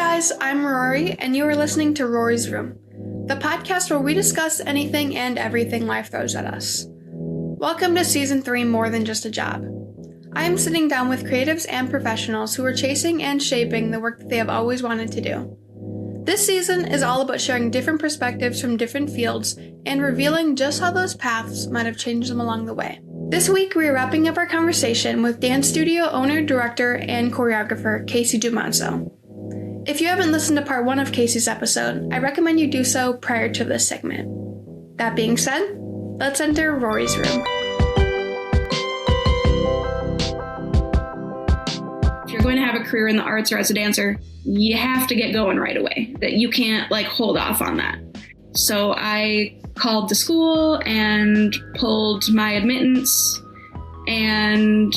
guys, I'm Rori, and you are listening to Rori's Room, the podcast where we discuss anything and everything life throws at us. Welcome to Season 3 More Than Just a Job. I am sitting down with creatives and professionals who are chasing and shaping the work that they have always wanted to do. This season is all about sharing different perspectives from different fields and revealing just how those paths might have changed them along the way. This week, we are wrapping up our conversation with dance studio owner, director, and choreographer Kasey Dumonceaux. If you haven't listened to part 1 of Kasey's episode, I recommend you do so prior to this segment. That being said, let's enter Rori's room. If you're going to have a career in the arts or as a dancer, you have to get going right away. That you can't hold off on that. So I called the school and pulled my admittance, and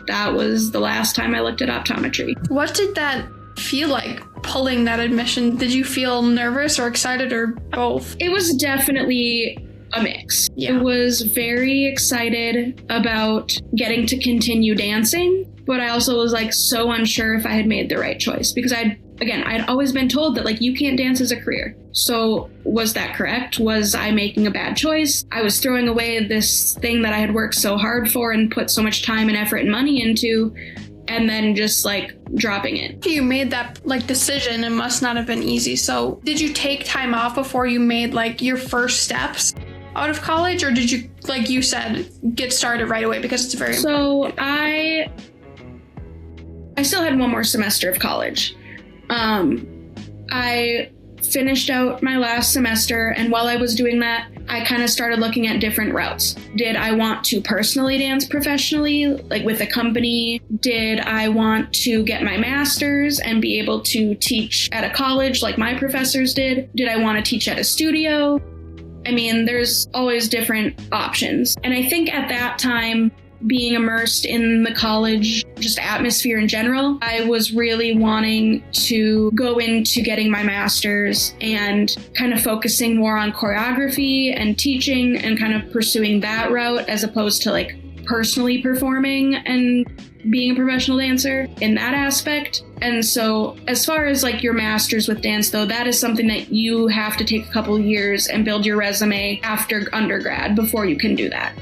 that was the last time I looked at optometry. What did that feel like, pulling that admission? Did you feel nervous or excited or both? It was definitely a mix. Yeah. I was very excited about getting to continue dancing, but I also was so unsure if I had made the right choice because I'd always been told that you can't dance as a career. So was that correct? Was I making a bad choice? I was throwing away this thing that I had worked so hard for and put so much time and effort and money into, and then just dropping it. You made that decision. It must not have been easy. So did you take time off before you made your first steps out of college, or did you, like you said, get started right away because it's very important? So I still had one more semester of college. I finished out my last semester, and while I was doing that, I kind of started looking at different routes. Did I want to personally dance professionally, with a company? Did I want to get my master's and be able to teach at a college like my professors did? Did I want to teach at a studio? I mean, there's always different options. And I think at that time, being immersed in the college, just atmosphere in general, I was really wanting to go into getting my master's and kind of focusing more on choreography and teaching and kind of pursuing that route as opposed to personally performing and being a professional dancer in that aspect. And so as far as your master's with dance, though, that is something that you have to take a couple years and build your resume after undergrad before you can do that.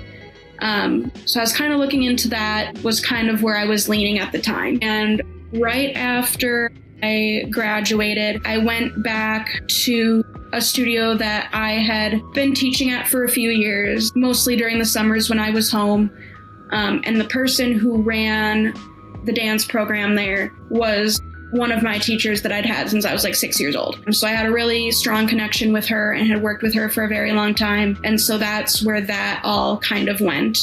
So I was kind of looking into that, was kind of where I was leaning at the time. And right after I graduated, I went back to a studio that I had been teaching at for a few years, mostly during the summers when I was home. And the person who ran the dance program there was one of my teachers that I'd had since I was 6 years old. So I had a really strong connection with her and had worked with her for a very long time. And so that's where that all kind of went.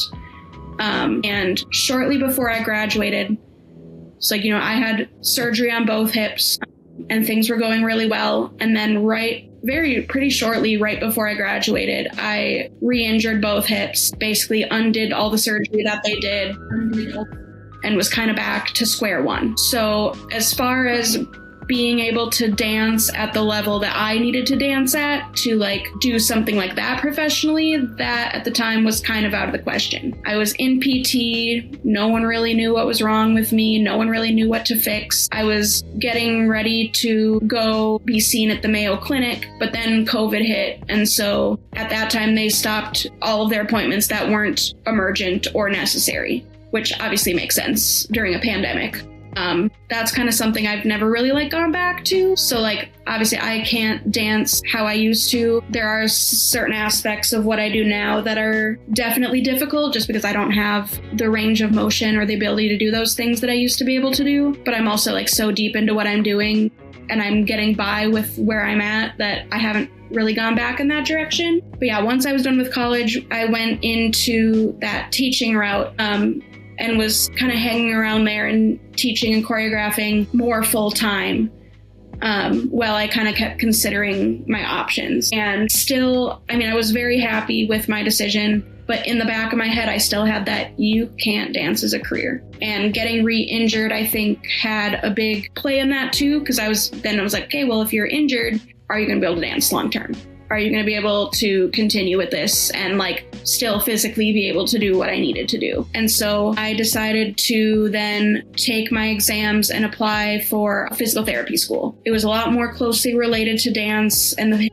And shortly before I graduated, I had surgery on both hips and things were going really well. And then pretty shortly, right before I graduated, I re-injured both hips, basically undid all the surgery that they did, and was kind of back to square one. So as far as being able to dance at the level that I needed to dance at to do something like that professionally, that at the time was kind of out of the question. I was in PT. No one really knew what was wrong with me. No one really knew what to fix. I was getting ready to go be seen at the Mayo Clinic, but then COVID hit. And so at that time, they stopped all of their appointments that weren't emergent or necessary, which obviously makes sense during a pandemic. That's kind of something I've never really gone back to. So obviously I can't dance how I used to. There are certain aspects of what I do now that are definitely difficult just because I don't have the range of motion or the ability to do those things that I used to be able to do. But I'm also so deep into what I'm doing and I'm getting by with where I'm at that I haven't really gone back in that direction. But yeah, once I was done with college, I went into that teaching route, and was kind of hanging around there and teaching and choreographing more full time while I kind of kept considering my options. And still, I was very happy with my decision, but in the back of my head, I still had that you can't dance as a career. And getting re-injured, I think, had a big play in that too, because I was like, okay, well, if you're injured, are you going to be able to dance long term? are you going to be able to continue with this and like still physically be able to do what I needed to do? And so I decided to then take my exams and apply for a physical therapy school. It was a lot more closely related to dance and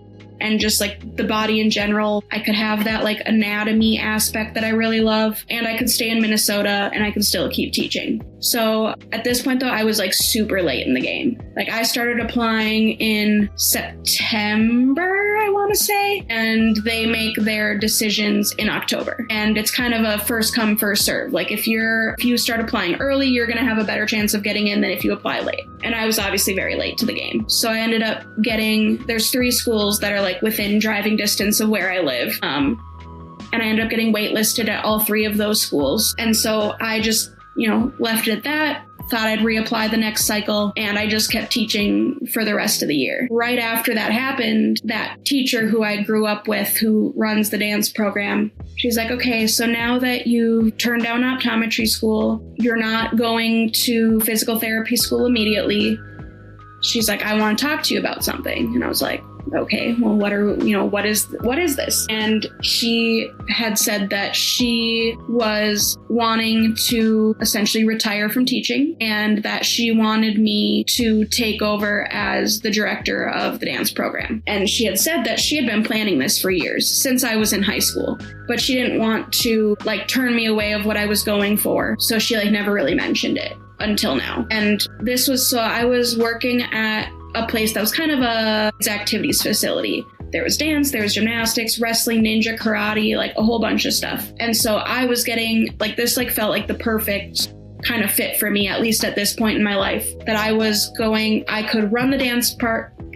just like the body in general. I could have that like anatomy aspect that I really love, and I could stay in Minnesota and I could still keep teaching. So at this point though, I was like super late in the game. Like I started applying in September, I want to say, and they make their decisions in October. And it's kind of a first come, first serve. Like if you start applying early, you're going to have a better chance of getting in than if you apply late. And I was obviously very late to the game. So I ended up there's 3 schools that are like within driving distance of where I live. And I ended up getting waitlisted at all 3 of those schools. And so I just, left it at that, thought I'd reapply the next cycle, and I just kept teaching for the rest of the year. Right after that happened, that teacher who I grew up with, who runs the dance program, she's like, okay, so now that you turned down optometry school, you're not going to physical therapy school immediately. She's like, I want to talk to you about something. And I was like, okay, well, what is this? And she had said that she was wanting to essentially retire from teaching, and that she wanted me to take over as the director of the dance program. And she had said that she had been planning this for years, since I was in high school, but she didn't want to like turn me away of what I was going for. So she like never really mentioned it until now. And I was working at a place that was kind of a activities facility. There was dance, there was gymnastics, wrestling, ninja, karate, like a whole bunch of stuff. And so I was getting like this, like felt like the perfect kind of fit for me, at least at this point in my life, that I could run the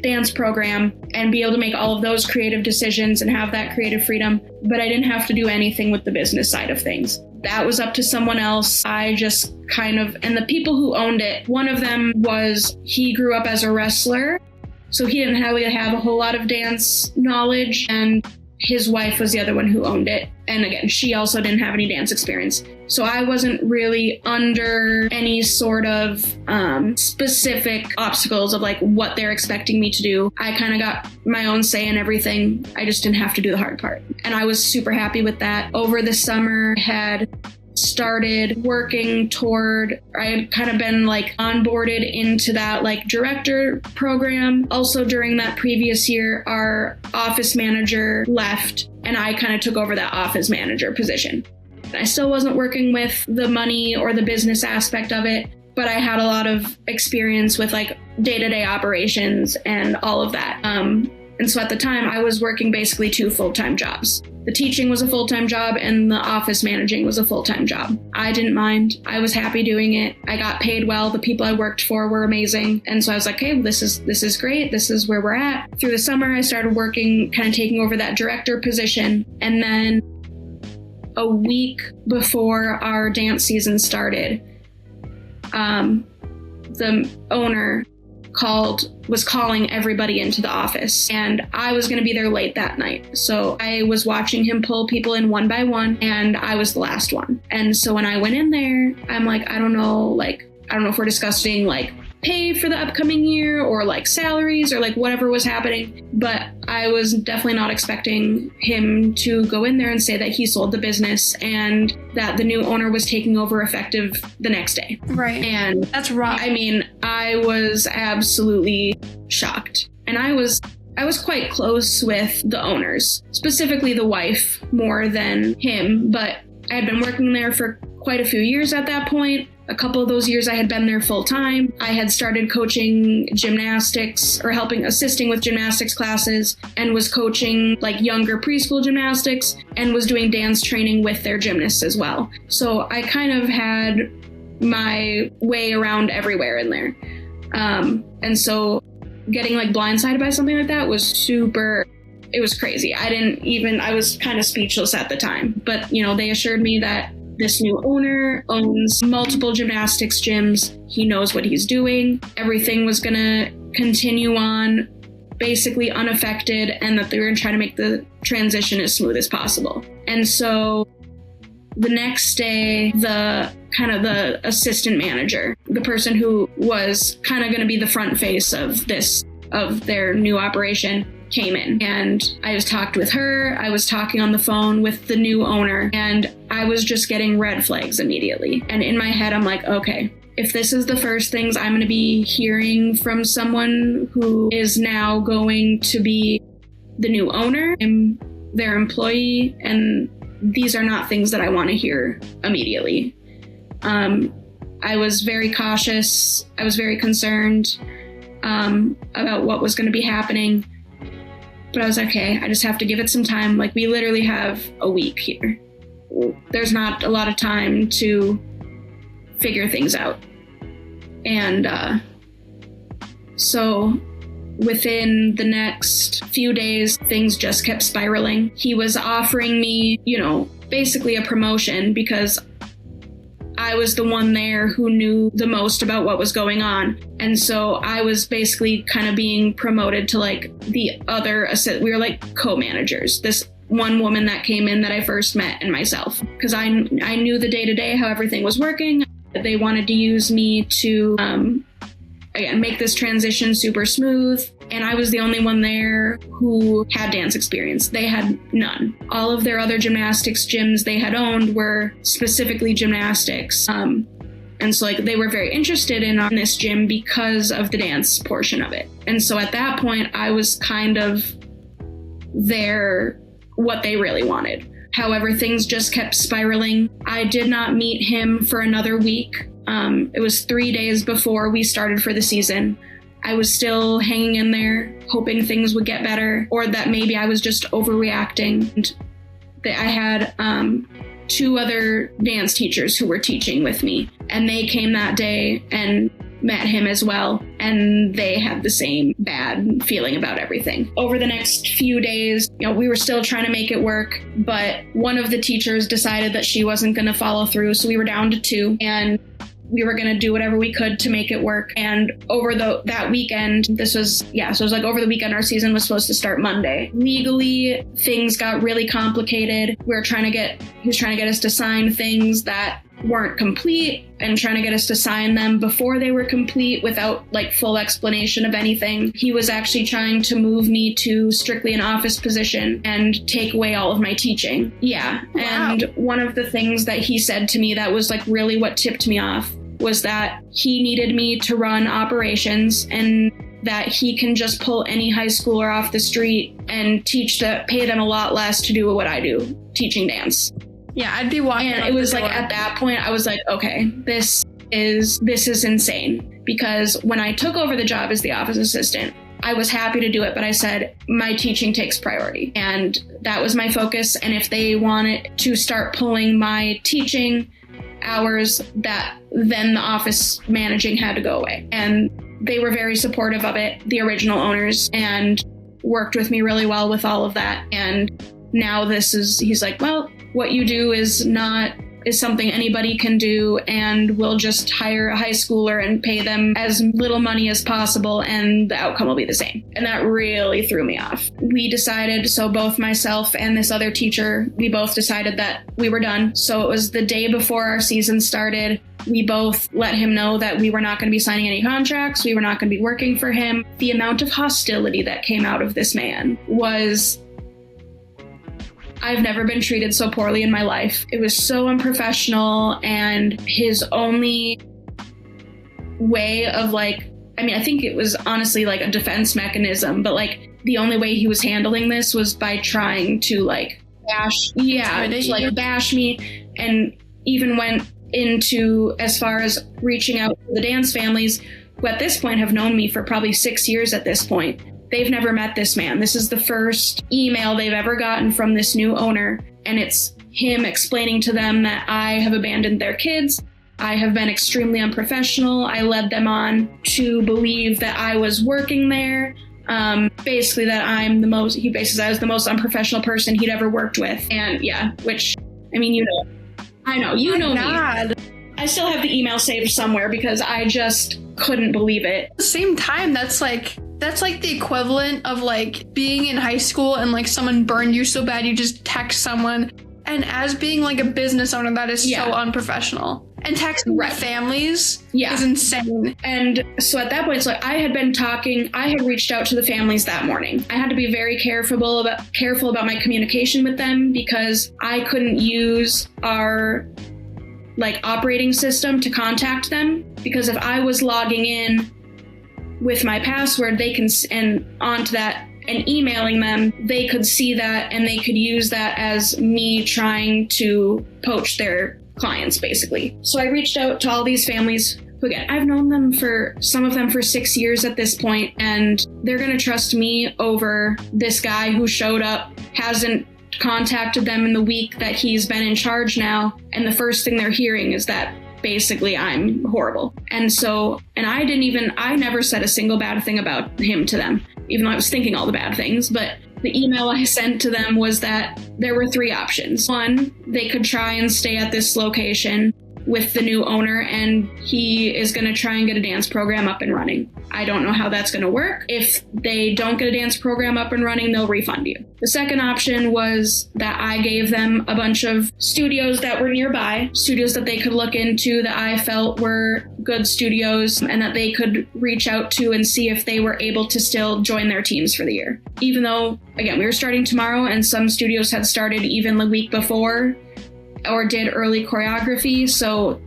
dance program and be able to make all of those creative decisions and have that creative freedom, but I didn't have to do anything with the business side of things. That was up to someone else. I just and the people who owned it, one of them he grew up as a wrestler, so he didn't really have a whole lot of dance knowledge, and his wife was the other one who owned it. And again, she also didn't have any dance experience. So I wasn't really under any sort of specific obstacles of like what they're expecting me to do. I kind of got my own say in everything. I just didn't have to do the hard part. And I was super happy with that. Over the summer, had started working I had kind of been like onboarded into that like director program. Also during that previous year, our office manager left and I kind of took over that office manager position. I still wasn't working with the money or the business aspect of it, but I had a lot of experience with like day-to-day operations and all of that. And so at the time I was working basically 2 full-time jobs. The teaching was a full-time job and the office managing was a full-time job. I didn't mind. I was happy doing it. I got paid well. The people I worked for were amazing. And so I was like, hey, this is great. This is where we're at. Through the summer, I started working, kind of taking over that director position. And then a week before our dance season started, the owner was calling everybody into the office, and I was going to be there late that night. So I was watching him pull people in one by one, and I was the last one. And so when I went in there, I'm like, I don't know if we're discussing like pay for the upcoming year or like salaries or like whatever was happening. But I was definitely not expecting him to go in there and say that he sold the business and that the new owner was taking over effective the next day. Right. And that's rough. I mean, I was absolutely shocked. And I was quite close with the owners, specifically the wife more than him, but I had been working there for quite a few years at that point. A couple of those years I had been there full time. I had started coaching gymnastics or assisting with gymnastics classes, and was coaching like younger preschool gymnastics and was doing dance training with their gymnasts as well. So I kind of had my way around everywhere in there. And so getting like blindsided by something like that was it was crazy. I was kind of speechless at the time, but they assured me that this new owner owns multiple gymnastics gyms. He knows what he's doing. Everything was going to continue on basically unaffected, and that they were going to try to make the transition as smooth as possible. And so the next day, the assistant manager, the person who was kind of going to be the front face of their new operation, came in, and I just talked with her. I was talking on the phone with the new owner, and I was just getting red flags immediately. And in my head, I'm like, okay, if this is the first things I'm going to be hearing from someone who is now going to be the new owner, I'm their employee, and these are not things that I want to hear immediately. I was very cautious. I was very concerned about what was going to be happening. But I was like, okay, I just have to give it some time. Like, we literally have a week here. There's not a lot of time to figure things out. And so within the next few days, things just kept spiraling. He was offering me, basically a promotion because I was the one there who knew the most about what was going on. And so I was basically kind of being promoted to like the other, we were like co-managers. This one woman that came in that I first met and myself, because I knew the day-to-day, how everything was working. They wanted to use me to, again, make this transition super smooth. And I was the only one there who had dance experience. They had none. All of their other gymnastics gyms they had owned were specifically gymnastics. And so like they were very interested in this gym because of the dance portion of it. And so at that point, I was kind of what they really wanted. However, things just kept spiraling. I did not meet him for another week. It was 3 days before we started for the season. I was still hanging in there, hoping things would get better, or that maybe I was just overreacting. And I had 2 other dance teachers who were teaching with me, and they came that day and met him as well, and they had the same bad feeling about everything. Over the next few days, we were still trying to make it work, but one of the teachers decided that she wasn't going to follow through, so we were down to 2, and we were going to do whatever we could to make it work. And over that weekend, so it was like over the weekend, our season was supposed to start Monday. Legally, things got really complicated. He was trying to get us to sign things that weren't complete and trying to get us to sign them before they were complete without like full explanation of anything. He was actually trying to move me to strictly an office position and take away all of my teaching. Yeah. Wow. And one of the things that he said to me that was like really what tipped me off was that he needed me to run operations and that he can just pull any high schooler off the street and pay them a lot less to do what I do, teaching dance. Yeah, I'd be walking. And it was like at that point, I was like, okay, this is insane. Because when I took over the job as the office assistant, I was happy to do it, but I said my teaching takes priority. And that was my focus. And if they wanted to start pulling my teaching hours, then the office managing had to go away. And they were very supportive of it, the original owners, and worked with me really well with all of that. And now he's like, well, what you do is something anybody can do, and we'll just hire a high schooler and pay them as little money as possible, and the outcome will be the same. And that really threw me off. We decided, so both myself and this other teacher, we both decided that we were done. So it was the day before our season started. We both let him know that we were not going to be signing any contracts. We were not going to be working for him. The amount of hostility that came out of this man was... I've never been treated so poorly in my life. It was so unprofessional, and his only way of I think it was honestly like a defense mechanism, but like the only way he was handling this was by trying to bash me, and even went into as far as reaching out to the dance families who at this point have known me for probably 6 years at this point. They've never met this man. This is the first email they've ever gotten from this new owner. And it's him explaining to them that I have abandoned their kids. I have been extremely unprofessional. I led them on to believe that I was working there. Basically that I was the most unprofessional person he'd ever worked with. And yeah, which, I mean, I know, me. I still have the email saved somewhere because I just couldn't believe it. At the same time, that's like the equivalent of being in high school and someone burned you so bad you just text someone. And as being a business owner, that is so unprofessional. And texting Right. families Yeah. is insane. And so at that point, so I had reached out to the families that morning. I had to be very careful about my communication with them because I couldn't use our operating system to contact them, because if I was logging in with my password, and onto that and emailing them, they could see that and they could use that as me trying to poach their clients, basically. So I reached out to all these families who, again, I've known some of them for 6 years at this point, and they're going to trust me over this guy who showed up, hasn't contacted them in the week that he's been in charge now, and the first thing they're hearing is that basically I'm horrible. And I never said a single bad thing about him to them, even though I was thinking all the bad things. But the email I sent to them was that there were 3 options. 1, they could try and stay at this location with the new owner, and he is going to try and get a dance program up and running. I don't know how that's going to work. If they don't get a dance program up and running, they'll refund you. The second option was that I gave them a bunch of studios that were nearby, studios that they could look into that I felt were good studios and that they could reach out to and see if they were able to still join their teams for the year. Even though, again, we were starting tomorrow and some studios had started even the week before or did early choreography, so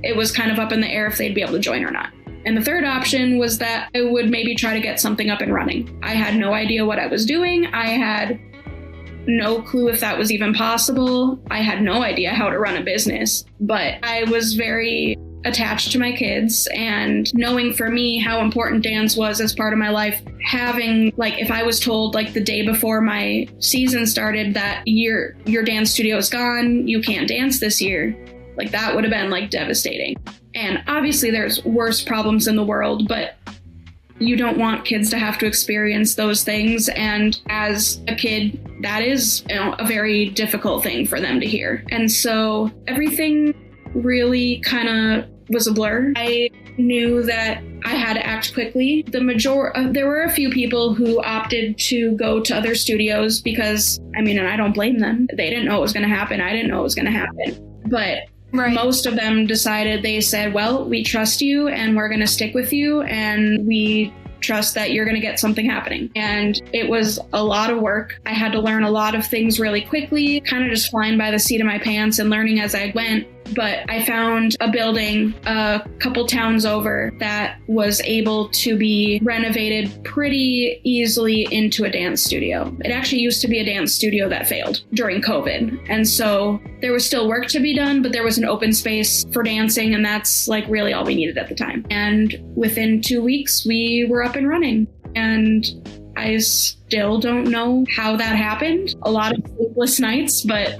it was kind of up in the air if they'd be able to join or not. And the third option was that I would maybe try to get something up and running. I had no idea what I was doing. I had no clue if that was even possible. I had no idea how to run a business, but I was very attached to my kids, and knowing for me how important dance was as part of my life, having if I was told the day before my season started that your dance studio is gone, you can't dance this year, that would have been devastating. And obviously there's worse problems in the world, but you don't want kids to have to experience those things. And as a kid, that is a very difficult thing for them to hear. And so everything really kind of was a blur. I knew that I had to act quickly. There were a few people who opted to go to other studios because, and I don't blame them. They didn't know it was going to happen. I didn't know it was going to happen. But right. Most of them they said, well, we trust you and we're going to stick with you, and we trust that you're going to get something happening. And it was a lot of work. I had to learn a lot of things really quickly, kind of just flying by the seat of my pants and learning as I went. But I found a building a couple towns over that was able to be renovated pretty easily into a dance studio. It actually used to be a dance studio that failed during COVID. And so there was still work to be done, but there was an open space for dancing, and that's really all we needed at the time. And within 2 weeks, we were up and running. And I still don't know how that happened. A lot of sleepless nights, but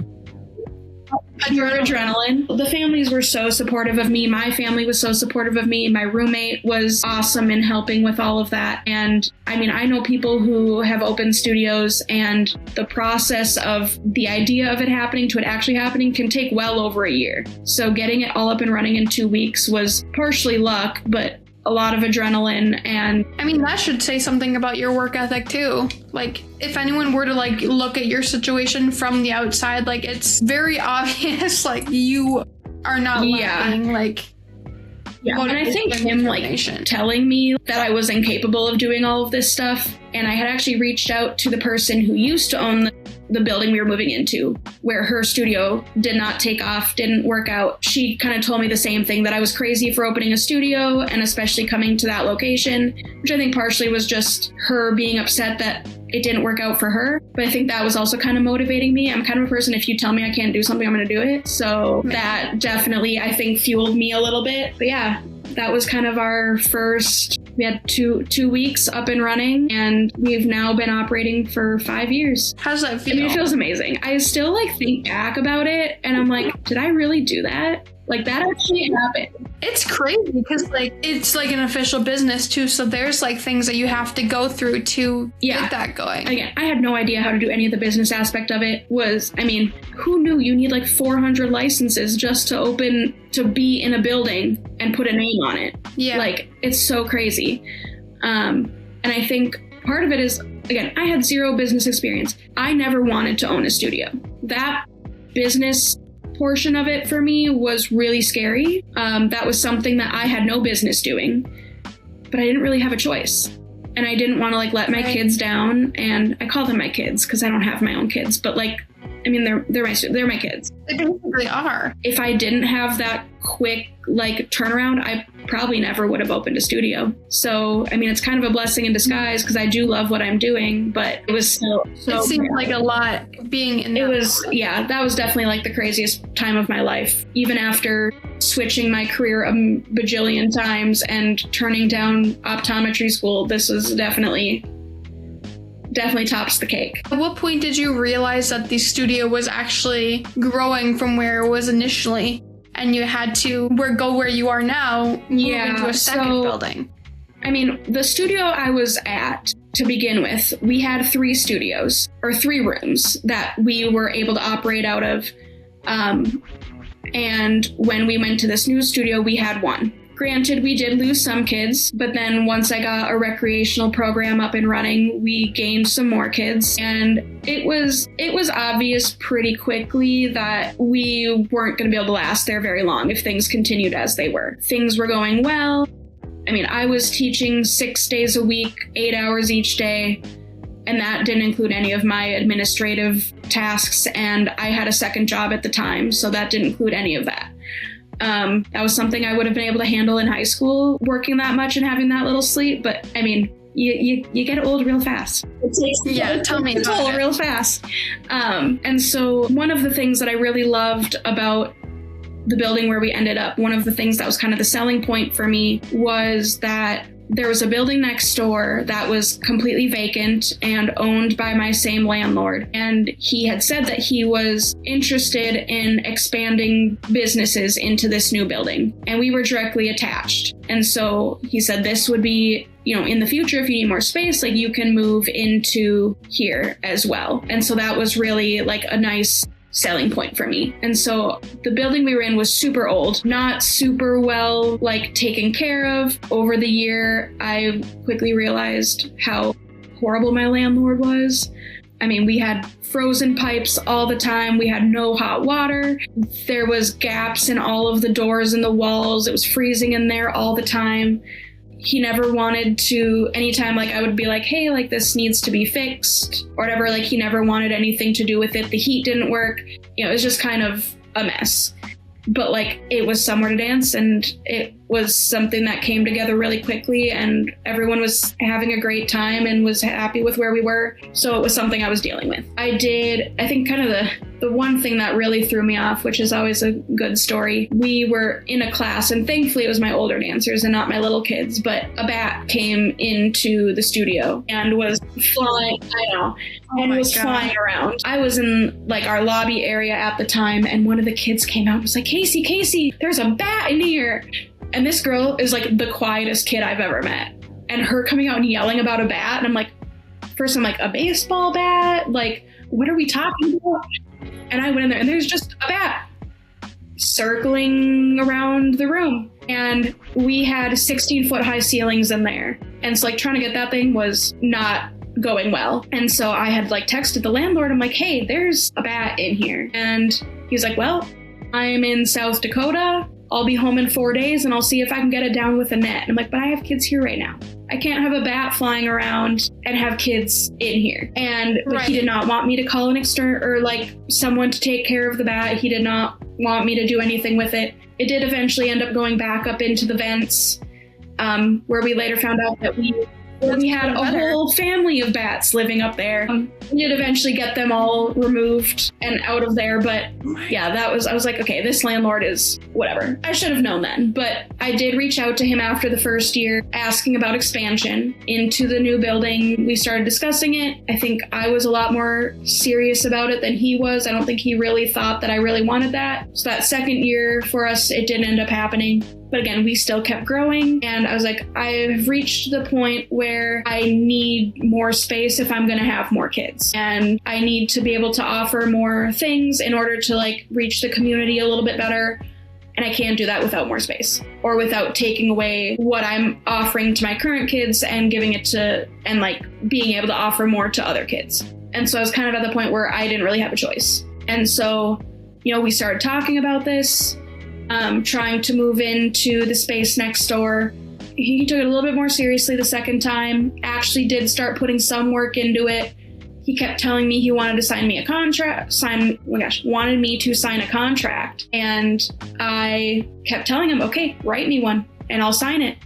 pure adrenaline. The families were so supportive of me. My family was so supportive of me. My roommate was awesome in helping with all of that. And I know people who have opened studios, and the process of the idea of it happening to it actually happening can take well over a year. So getting it all up and running in 2 weeks was partially luck, but a lot of adrenaline. And that should say something about your work ethic too. If anyone were to look at your situation from the outside, it's very obvious you are not lacking Yeah, and I think him telling me that I was incapable of doing all of this stuff, and I had actually reached out to the person who used to own the building we were moving into, where her studio did not take off, didn't work out. She kind of told me the same thing, that I was crazy for opening a studio, and especially coming to that location, which I think partially was just her being upset that it didn't work out for her. But I think that was also kind of motivating me. I'm kind of a person, if you tell me I can't do something, I'm going to do it. So that definitely, I think, fueled me a little bit. But yeah, that was kind of our first, we had two weeks up and running, and we've now been operating for 5 years. How does that feel? It feels amazing. I still think back about it, and I'm like, did I really do that? That actually happened. It's crazy because it's an official business too, so there's things that you have to go through to get that going. Again, I had no idea how to do any of the business aspect of it. Who knew you need 400 licenses just to be in a building and put a name on it? Yeah. It's so crazy. And I think part of it is, again, I had zero business experience. I never wanted to own a studio. That business portion of it for me was really scary. That was something that I had no business doing, but I didn't really have a choice. And I didn't want to let my kids down. And I call them my kids because I don't have my own kids, but they're my kids. They basically are. If I didn't have that quick turnaround, I probably never would have opened a studio. So, it's kind of a blessing in disguise because I do love what I'm doing, but it was so it seemed like a lot being in that was definitely the craziest time of my life. Even after switching my career a bajillion times and turning down optometry school, this was definitely tops the cake. At what point did you realize that the studio was actually growing from where it was initially, and you had to go where you are now, move into a second building? The studio I was at, to begin with, we had 3 studios, or 3 rooms that we were able to operate out of. And when we went to this new studio, we had 1. Granted, we did lose some kids, but then once I got a recreational program up and running, we gained some more kids. And it was obvious pretty quickly that we weren't going to be able to last there very long if things continued as they were. Things were going well. I was teaching 6 days a week, 8 hours each day, and that didn't include any of my administrative tasks. And I had a second job at the time, so that didn't include any of that. That was something I would have been able to handle in high school, working that much and having that little sleep. But you get old real fast. Tell me it's old real fast. And so one of the things that I really loved about the building where we ended up, one of the things that was kind of the selling point for me was that there was a building next door that was completely vacant and owned by my same landlord. And he had said that he was interested in expanding businesses into this new building. And we were directly attached. And so he said this would be, in the future, if you need more space, you can move into here as well. And so that was really a nice selling point for me. And so the building we were in was super old, not super well taken care of. Over the year, I quickly realized how horrible my landlord was. We had frozen pipes all the time. We had no hot water. There was gaps in all of the doors and the walls. It was freezing in there all the time. He never wanted to, anytime I would be hey, this needs to be fixed or whatever, he never wanted anything to do with it. The heat didn't work. It was just kind of a mess. But it was somewhere to dance, and it was something that came together really quickly, and everyone was having a great time and was happy with where we were. So it was something I was dealing with. I think kind of the one thing that really threw me off, which is always a good story. We were in a class, and thankfully it was my older dancers and not my little kids, but a bat came into the studio and was flying, flying around. I was in our lobby area at the time, and one of the kids came out and was like, Kasey, there's a bat in here. And this girl is the quietest kid I've ever met. And her coming out and yelling about a bat, and first I'm a baseball bat? What are we talking about? And I went in there, and there's just a bat circling around the room. And we had 16-foot high ceilings in there. And so trying to get that thing was not going well. And so I had texted the landlord. I'm hey, there's a bat in here. And he's well, I'm in South Dakota. I'll be home in 4 days, and I'll see if I can get it down with a net. And I'm but I have kids here right now. I can't have a bat flying around and have kids in here. And He did not want me to call an external or someone to take care of the bat. He did not want me to do anything with it. It did eventually end up going back up into the vents, where we later found out that we had a whole family of bats living up there. We did eventually get them all removed and out of there, but I was okay, this landlord is whatever. I should have known then, but I did reach out to him after the first year asking about expansion into the new building. We started discussing it. I think I was a lot more serious about it than he was. I don't think he really thought that I really wanted that. So that second year for us, it didn't end up happening. But again, we still kept growing, and I was I've reached the point where I need more space if I'm going to have more kids, and I need to be able to offer more things in order to reach the community a little bit better. And I can't do that without more space or without taking away what I'm offering to my current kids and giving it to, and being able to offer more to other kids. And so I was kind of at the point where I didn't really have a choice. And so we started talking about this, trying to move into the space next door. He took it a little bit more seriously the second time, actually did start putting some work into it. He kept telling me he wanted to sign me a contract, wanted me to sign a contract. And I kept telling him, okay, write me one and I'll sign it.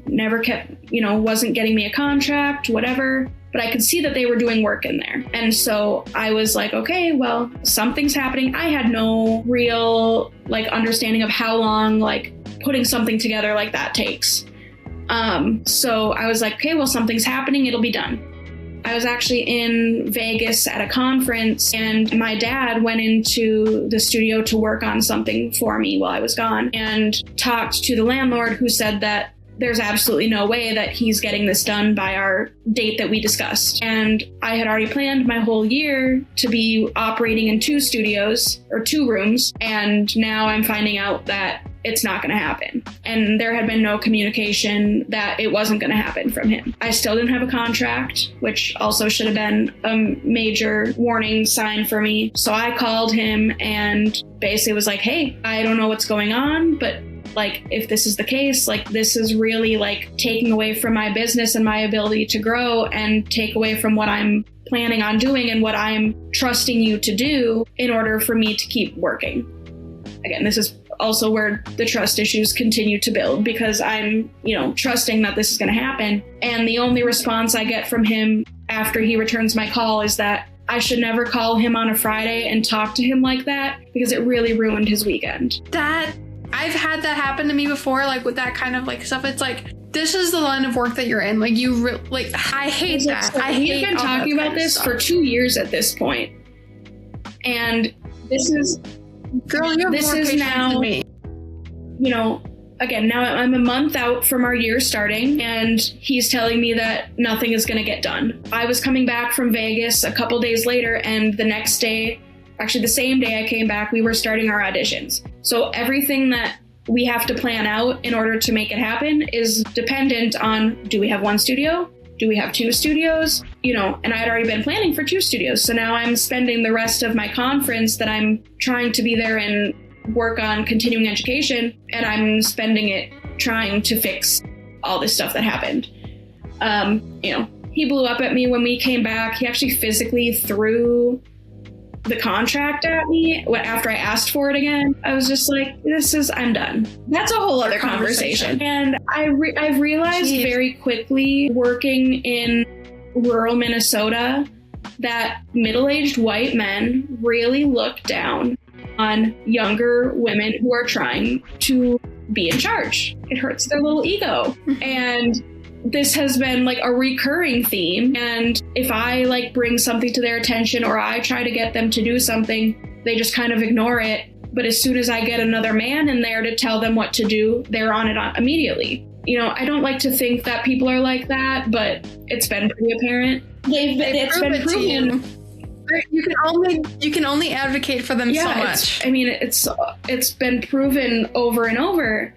Never kept, wasn't getting me a contract, whatever. But I could see that they were doing work in there. And so I was like, okay, well, something's happening. I had no real understanding of how long putting something together like that takes. So I was like, okay, well, something's happening. It'll be done. I was actually in Vegas at a conference, and my dad went into the studio to work on something for me while I was gone, and talked to the landlord, who said that there's absolutely no way that he's getting this done by our date that we discussed. And I had already planned my whole year to be operating in 2 studios or 2 rooms. And now I'm finding out that it's not going to happen. And there had been no communication that it wasn't going to happen from him. I still didn't have a contract, which also should have been a major warning sign for me. So I called him and basically was like, hey, I don't know what's going on, but if this is the case, this is really taking away from my business and my ability to grow, and take away from what I'm planning on doing and what I'm trusting you to do in order for me to keep working. Again, this is also where the trust issues continue to build, because I'm, trusting that this is going to happen. And the only response I get from him after he returns my call is that I should never call him on a Friday and talk to him like that, because it really ruined his weekend. I've had that happen to me before, with that kind of stuff. It's this is the line of work that you're in. I hate that. We've been talking about this for 2 years at this point. And this is, girl, you have more patience than me. Again, now I'm a month out from our year starting, and he's telling me that nothing is going to get done. I was coming back from Vegas a couple days later, and the next day, actually the same day I came back, we were starting our auditions. So everything that we have to plan out in order to make it happen is dependent on, do we have 1 studio? Do we have 2 studios? And I had already been planning for 2 studios. So now I'm spending the rest of my conference that I'm trying to be there and work on continuing education, and I'm spending it trying to fix all this stuff that happened. He blew up at me when we came back. He actually physically threw the contract at me after I asked for it again. I was just like, I'm done. That's a whole other conversation. And I've realized very quickly, working in rural Minnesota, that middle-aged white men really look down on younger women who are trying to be in charge. It hurts their little ego. And this has been a recurring theme. And if I bring something to their attention, or I try to get them to do something, they just kind of ignore it. But as soon as I get another man in there to tell them what to do, they're on it immediately. I don't like to think that people are like that, but it's been pretty apparent. It's been proven. You can only advocate for them so much. It's been proven over and over.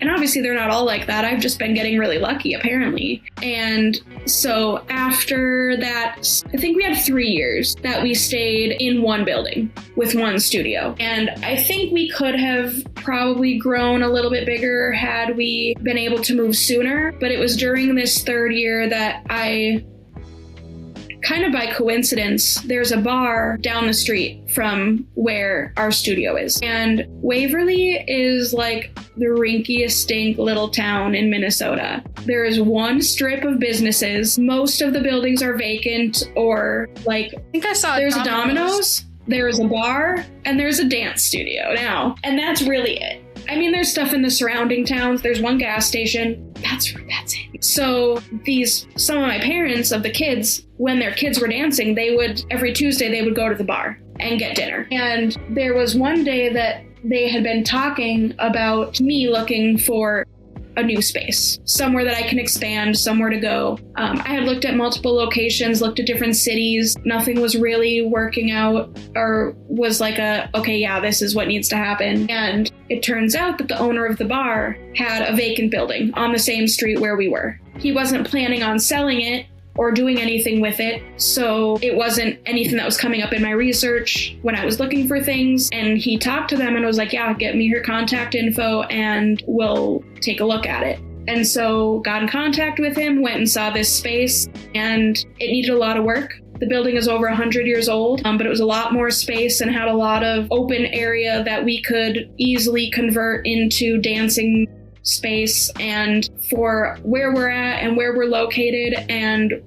And obviously they're not all like that. I've just been getting really lucky, apparently. And so after that, I think we had 3 years that we stayed in 1 building with 1 studio. And I think we could have probably grown a little bit bigger had we been able to move sooner. But it was during this 3rd year that I, kind of by coincidence, there's a bar down the street from where our studio is. And Waverly is the rinkiest stink little town in Minnesota. There is 1 strip of businesses. Most of the buildings are vacant, or I think I saw there's a Domino's, there is a bar, and there's a dance studio now. And that's really it. There's stuff in the surrounding towns. There's 1 gas station. That's it. So some of my parents of the kids, when their kids were dancing, every Tuesday they would go to the bar and get dinner. And there was one day that they had been talking about me looking for a new space, somewhere that I can expand, somewhere to go. I had looked at multiple locations, looked at different cities. Nothing was really working out, or was this is what needs to happen. And it turns out that the owner of the bar had a vacant building on the same street where we were. He wasn't planning on selling it. or doing anything with it. So it wasn't anything that was coming up in my research when I was looking for things. And he talked to them and was like, yeah, get me your contact info and we'll take a look at it. And so got in contact with him, went and saw this space, and it needed a lot of work. The building is over 100 years old, but it was a lot more space and had a lot of open area that we could easily convert into dancing space. And for where we're at and where we're located and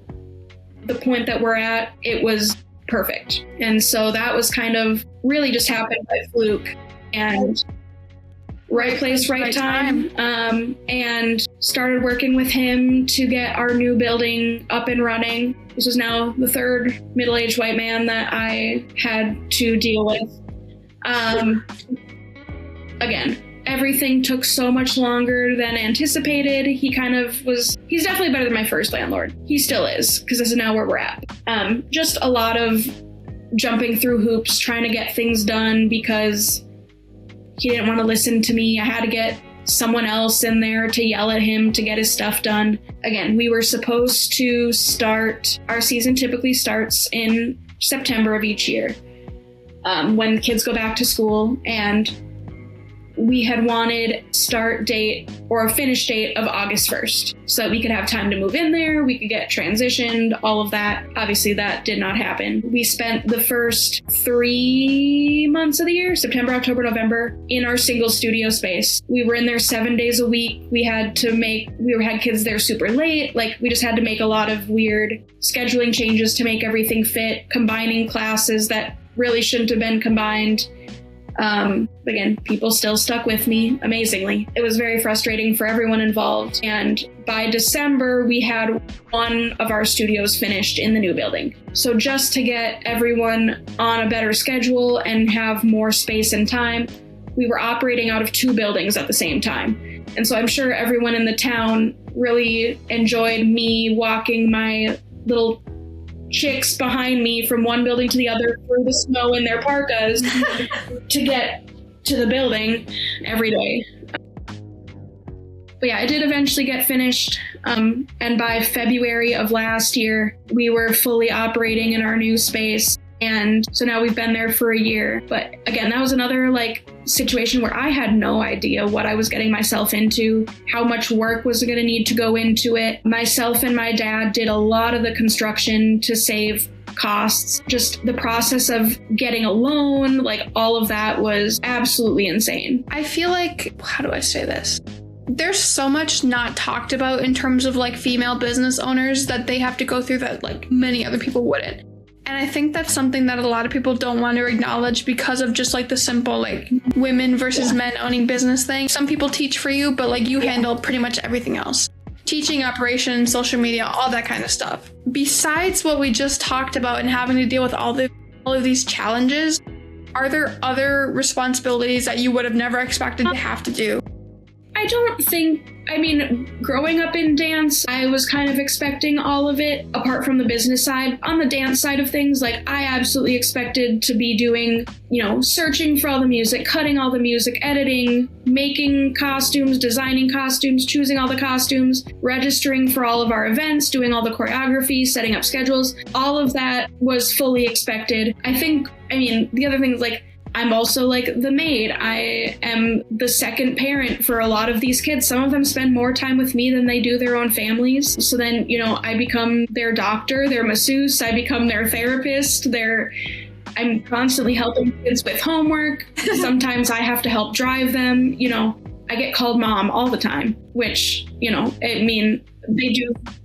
the point that we're at, it was perfect. And so that was kind of really just happened by fluke and right place, right time. And started working with him to get our new building up and running. This is now the third middle-aged white man that I had to deal with. Again, everything took so much longer than anticipated. He's definitely better than my first landlord. He still is, because this is now where we're at. Just a lot of jumping through hoops, trying to get things done because he didn't want to listen to me. I had to get someone else in there to yell at him to get his stuff done. Again, we were supposed to start, our season typically starts in September of each year, when kids go back to school, and we had wanted start date or a finish date of August 1st so that we could have time to move in there, we could get transitioned, all of that. Obviously that did not happen. We spent the first 3 months of the year, September, October, November, in our single studio space. We were in there 7 days a week. We had kids there super late. Like, we just had to make a lot of weird scheduling changes to make everything fit, combining classes that really shouldn't have been combined. Again, people still stuck with me, amazingly. It was very frustrating for everyone involved. And by December, we had one of our studios finished in the new building. So just to get everyone on a better schedule and have more space and time, we were operating out of 2 buildings at the same time. And so I'm sure everyone in the town really enjoyed me walking my little chicks behind me from one building to the other through the snow in their parkas to get to the building every day. But yeah, I did eventually get finished. And by February of last year, we were fully operating in our new space. And so now we've been there for a year. But again, that was another situation where I had no idea what I was getting myself into, how much work was going to need to go into it. Myself and my dad did a lot of the construction to save costs. Just the process of getting a loan, all of that was absolutely insane. I feel like, how do I say this? There's so much not talked about in terms of female business owners that they have to go through that many other people wouldn't. And I think that's something that a lot of people don't want to acknowledge because of just the simple women versus men owning business thing. Some people teach for you, but you handle pretty much everything else. Teaching, operations, social media, all that kind of stuff. Besides what we just talked about and having to deal with all of these challenges, are there other responsibilities that you would have never expected to have to do? I don't think, growing up in dance, I was kind of expecting all of it apart from the business side. On the dance side of things, I absolutely expected to be doing, searching for all the music, cutting all the music, editing, making costumes, designing costumes, choosing all the costumes, registering for all of our events, doing all the choreography, setting up schedules. All of that was fully expected. I think, the other thing is I'm also the maid. I am the second parent for a lot of these kids. Some of them spend more time with me than they do their own families. So then, I become their doctor, their masseuse, I become their therapist, I'm constantly helping kids with homework. Sometimes I have to help drive them. I get called mom all the time, which,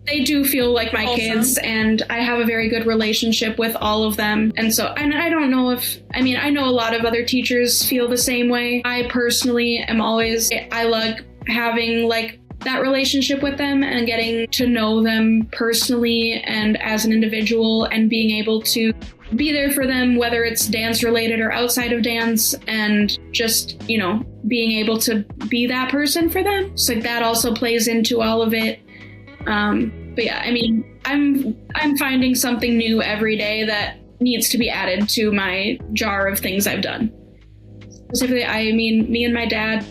they do feel like my kids, and I have a very good relationship with all of them. And so, and I don't know I know a lot of other teachers feel the same way. I personally I like having that relationship with them and getting to know them personally and as an individual and being able to be there for them, whether it's dance related or outside of dance, and just, being able to be that person for them. So that also plays into all of it. But yeah, I'm finding something new every day that needs to be added to my jar of things I've done. Specifically, me and my dad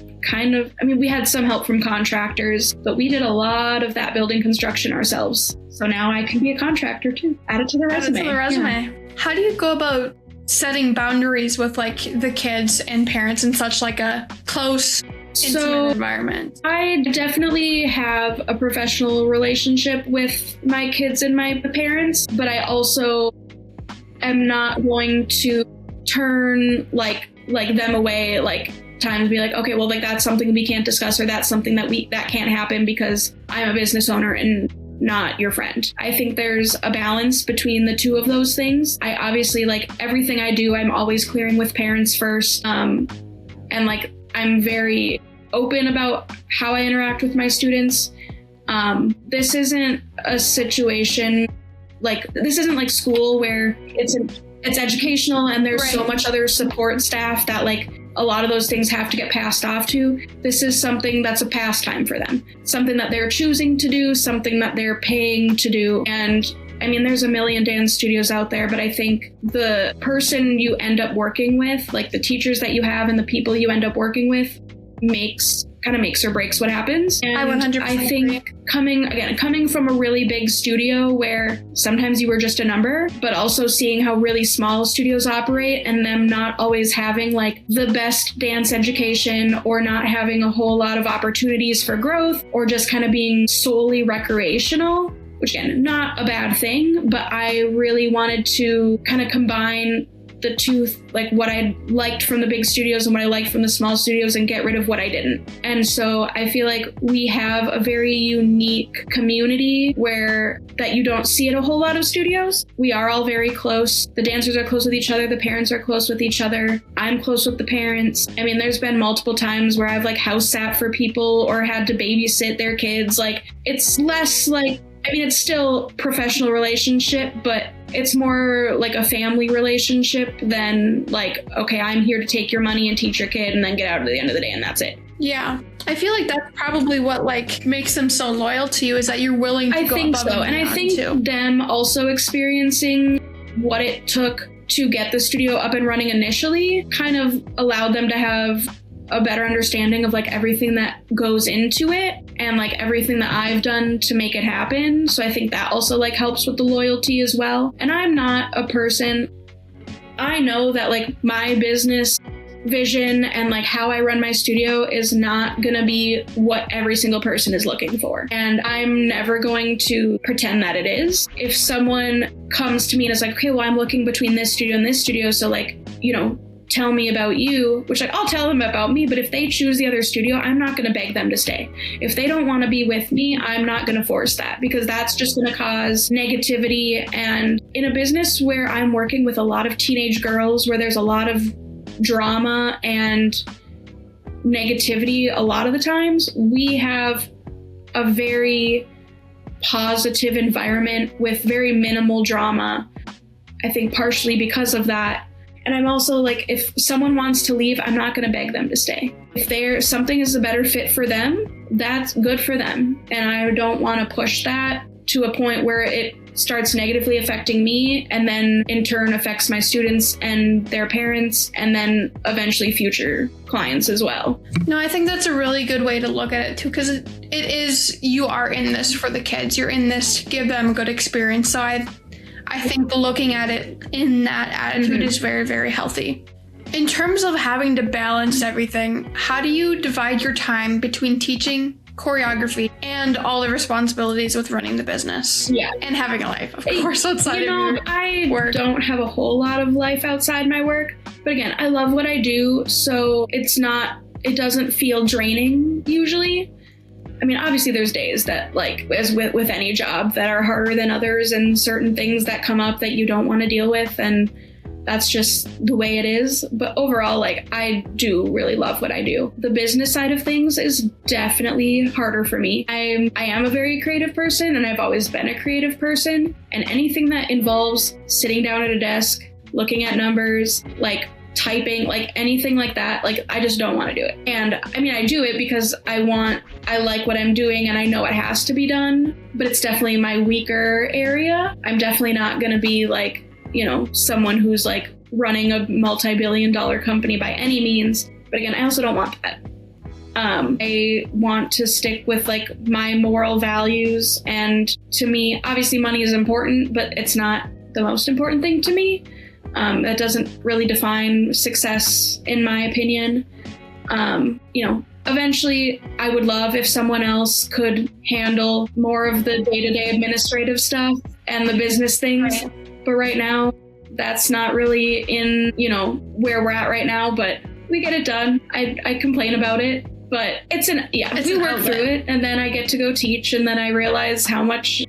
we had some help from contractors, but we did a lot of that building construction ourselves. So now I can be a contractor too. Add it to the resume. Yeah. How do you go about setting boundaries with like the kids and parents in such like a close, intimate environment? I definitely have a professional relationship with my kids and my parents, but I also am not going to turn like them away, like times be like, okay, well, like that's something we can't discuss, or that's something that can't happen because I'm a business owner and not your friend. I think there's a balance between the two of those things. I obviously, like, everything I do, I'm always clearing with parents first. And like, I'm very open about how I interact with my students. This isn't a situation this isn't like school where it's educational and there's so much other support staff that like a lot of those things have to get passed off to. This is something that's a pastime for them, something that they're choosing to do, something that they're paying to do. And I mean, there's a million dance studios out there, but I think the person you end up working with, like the teachers that you have and the people you end up working with, makes or breaks what happens. And I 100% I think agree. coming from a really big studio where sometimes you were just a number, but also seeing how really small studios operate and them not always having like the best dance education or not having a whole lot of opportunities for growth or just kind of being solely recreational, which again, not a bad thing, but I really wanted to kind of combine the two, like what I liked from the big studios and what I liked from the small studios, and get rid of what I didn't. And so I feel like we have a very unique community that you don't see at a whole lot of studios. We are all very close. The dancers are close with each other. The parents are close with each other. I'm close with the parents. I mean, there's been multiple times where I've like house sat for people or had to babysit their kids. Like, it's less like, I mean, it's still professional relationship, but it's more like a family relationship than like, okay, I'm here to take your money and teach your kid and then get out at the end of the day and that's it. Yeah. I feel like that's probably what like makes them so loyal to you, is that you're willing to go above and beyond. And I think them also experiencing what it took to get the studio up and running initially kind of allowed them to have a better understanding of like everything that goes into it and like everything that I've done to make it happen. So I think that also like helps with the loyalty as well. And I'm not a person, I know that like my business vision and like how I run my studio is not gonna be what every single person is looking for. And I'm never going to pretend that it is. If someone comes to me and is like, okay, well, I'm looking between this studio and this studio, so like, you know, tell me about you, which like I'll tell them about me, but if they choose the other studio, I'm not going to beg them to stay. If they don't want to be with me, I'm not going to force that, because that's just going to cause negativity. And in a business where I'm working with a lot of teenage girls, where there's a lot of drama and negativity, a lot of the times we have a very positive environment with very minimal drama. I think partially because of that. And I'm also like, if someone wants to leave, I'm not going to beg them to stay. If something is a better fit for them, that's good for them. And I don't want to push that to a point where it starts negatively affecting me and then in turn affects my students and their parents and then eventually future clients as well. No, I think that's a really good way to look at it too, because it is, you are in this for the kids. You're in this to give them a good experience. So I think looking at it in that attitude is very, very healthy. In terms of having to balance everything, how do you divide your time between teaching, choreography, and all the responsibilities with running the business? Yeah. And having a life, of course, outside of your work. I don't have a whole lot of life outside my work. But again, I love what I do, so it doesn't feel draining usually. I mean, obviously there's days that, like, as with any job, that are harder than others and certain things that come up that you don't want to deal with, and that's just the way it is. But overall, like, I do really love what I do. The business side of things is definitely harder for me. I am a very creative person, and I've always been a creative person, and anything that involves sitting down at a desk, looking at numbers, like typing, like anything like that, like I just don't want to do it. And I mean, I do it because I like what I'm doing and I know it has to be done, but it's definitely my weaker area. I'm definitely not going to be like, you know, someone who's like running a multi-billion-dollar company by any means. But again, I also don't want that. I want to stick with like my moral values, and to me, obviously money is important, but it's not the most important thing to me. That doesn't really define success in my opinion. Eventually I would love if someone else could handle more of the day-to-day administrative stuff and the business things. Right. But right now, that's not really in, where we're at right now, but we get it done. I complain about it, but we work through it, and then I get to go teach, and then I realize how much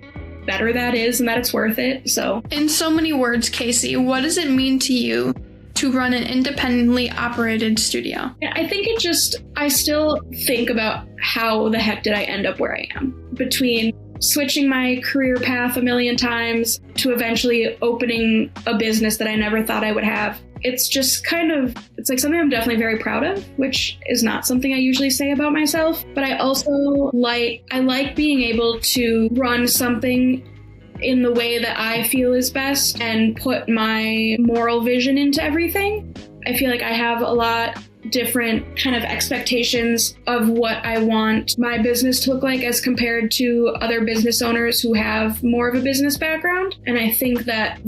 better that is and that it's worth it. So in so many words, Kasey, what does it mean to you to run an independently operated studio? I think I still think about how the heck did I end up where I am, between switching my career path a million times to eventually opening a business that I never thought I would have. It's just it's like something I'm definitely very proud of, which is not something I usually say about myself. But I also like being able to run something in the way that I feel is best and put my moral vision into everything. I feel like I have a lot different kind of expectations of what I want my business to look like as compared to other business owners who have more of a business background. And I think that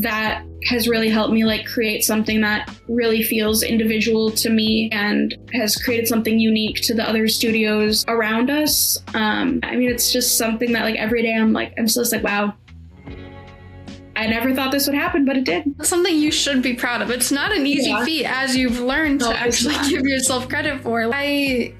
has really helped me like create something that really feels individual to me and has created something unique to the other studios around us. It's just something that like every day I'm still just like, wow, I never thought this would happen, but it did. That's something you should be proud of. It's not an easy feat, as you've learned to actually give yourself credit for. I'm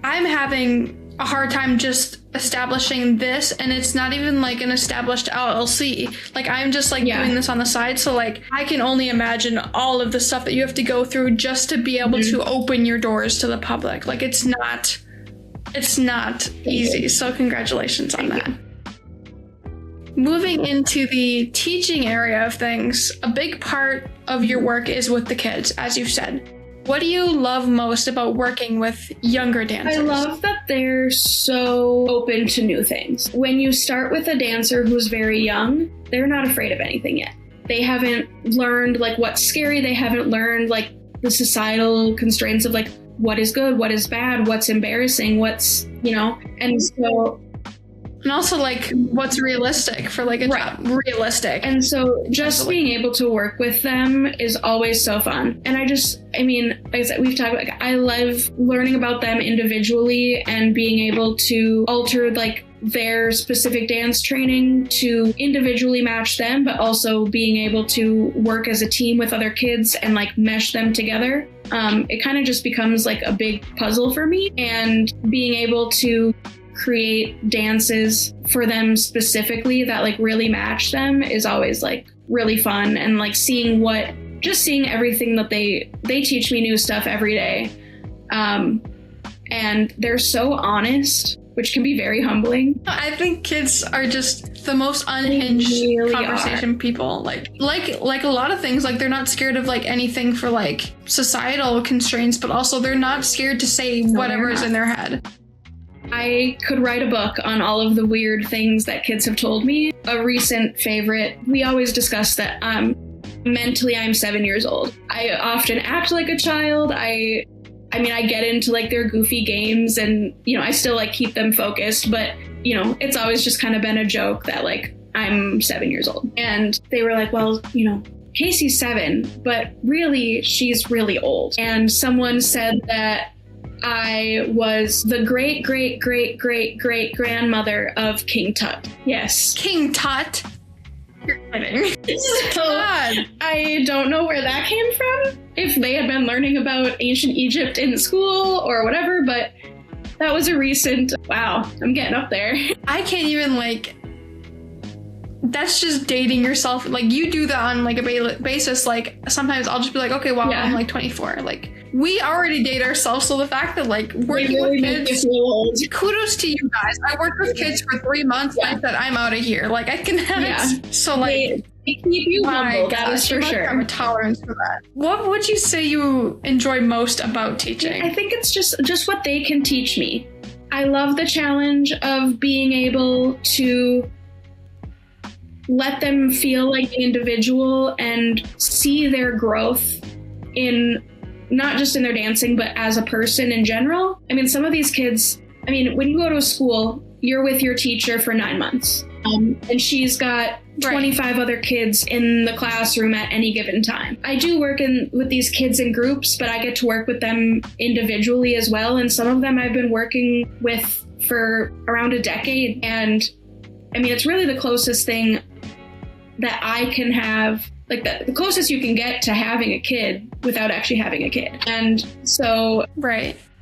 having a hard time just establishing this, and it's not even like an established LLC. Like I'm just like doing this on the side. So like I can only imagine all of the stuff that you have to go through just to be able to open your doors to the public. Like it's not easy. So congratulations on that. Moving into the teaching area of things, a big part of your work is with the kids, as you've said. What do you love most about working with younger dancers? I love that they're so open to new things. When you start with a dancer who's very young, they're not afraid of anything yet. They haven't learned like what's scary. They haven't learned like the societal constraints of like what is good, what is bad, what's embarrassing, what's, and so... And also, like, what's realistic for, like, a job? Realistic. And so just being able to work with them is always so fun. And like I said, we've talked about, I love learning about them individually and being able to alter, like, their specific dance training to individually match them, but also being able to work as a team with other kids and, like, mesh them together. It kind of just becomes, like, a big puzzle for me. And being able to create dances for them specifically that like really match them is always like really fun, and like seeing everything that they teach me new stuff every day, and they're so honest, which can be very humbling. I think kids are just the most unhinged conversation people. Like a lot of things, like they're not scared of like anything for like societal constraints, but also they're not scared to say whatever is in their head. I could write a book on all of the weird things that kids have told me. A recent favorite, we always discuss that mentally I'm 7 years old. I often act like a child. I get into like their goofy games and, I still like keep them focused, but, it's always just kind of been a joke that like I'm 7 years old. And they were like, well, Kasey's 7, but really she's really old. And someone said that I was the great, great, great, great, great grandmother of King Tut. Yes. King Tut? You're kidding. So, I don't know where that came from, if they had been learning about ancient Egypt in school or whatever, but that was a recent, wow, I'm getting up there. I can't even that's just dating yourself. Like you do that on like a basis. Like sometimes I'll just be like, okay, wow, I'm like 24. Like we already date ourselves. So the fact that like working with kids, kudos to you guys. I worked with kids for 3 months. And I said, I'm out of here. Like I can have so like they keep you humble. That is for sure. I'm a tolerance for that. What would you say you enjoy most about teaching? I think it's just what they can teach me. I love the challenge of being able to let them feel like an individual and see their growth in not just in their dancing, but as a person in general. I mean, some of these kids, I mean, when you go to a school, you're with your teacher for 9 months. And she's got 25 other kids in the classroom at any given time. I do work with these kids in groups, but I get to work with them individually as well. And some of them I've been working with for around a decade. And I mean, it's really the closest thing that I can have, like the closest you can get to having a kid without actually having a kid. And so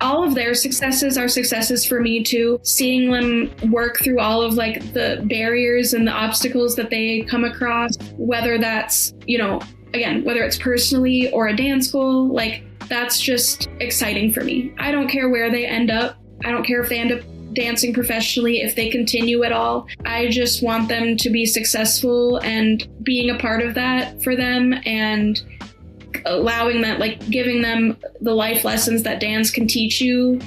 all of their successes are successes for me too. Seeing them work through all of like the barriers and the obstacles that they come across, whether that's, you know, again, whether it's personally or a dance school, like that's just exciting for me. I don't care where they end up. I don't care if they end up dancing professionally, if they continue at all. I just want them to be successful, and being a part of that for them and allowing that, like giving them the life lessons that dance can teach you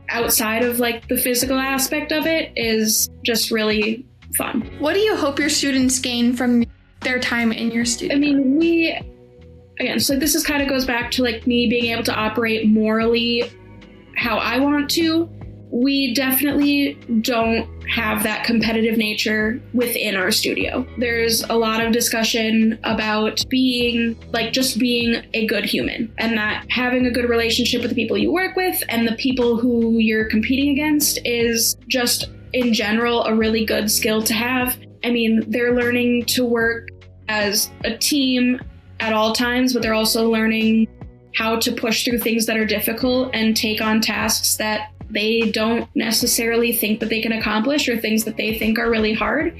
outside of like the physical aspect of it is just really fun. What do you hope your students gain from their time in your studio? I mean, so this is kind of goes back to like me being able to operate morally how I want to. We definitely don't have that competitive nature within our studio. There's a lot of discussion about being a good human, and that having a good relationship with the people you work with and the people who you're competing against is just in general a really good skill to have. I mean, they're learning to work as a team at all times, but they're also learning how to push through things that are difficult and take on tasks that they don't necessarily think that they can accomplish, or things that they think are really hard.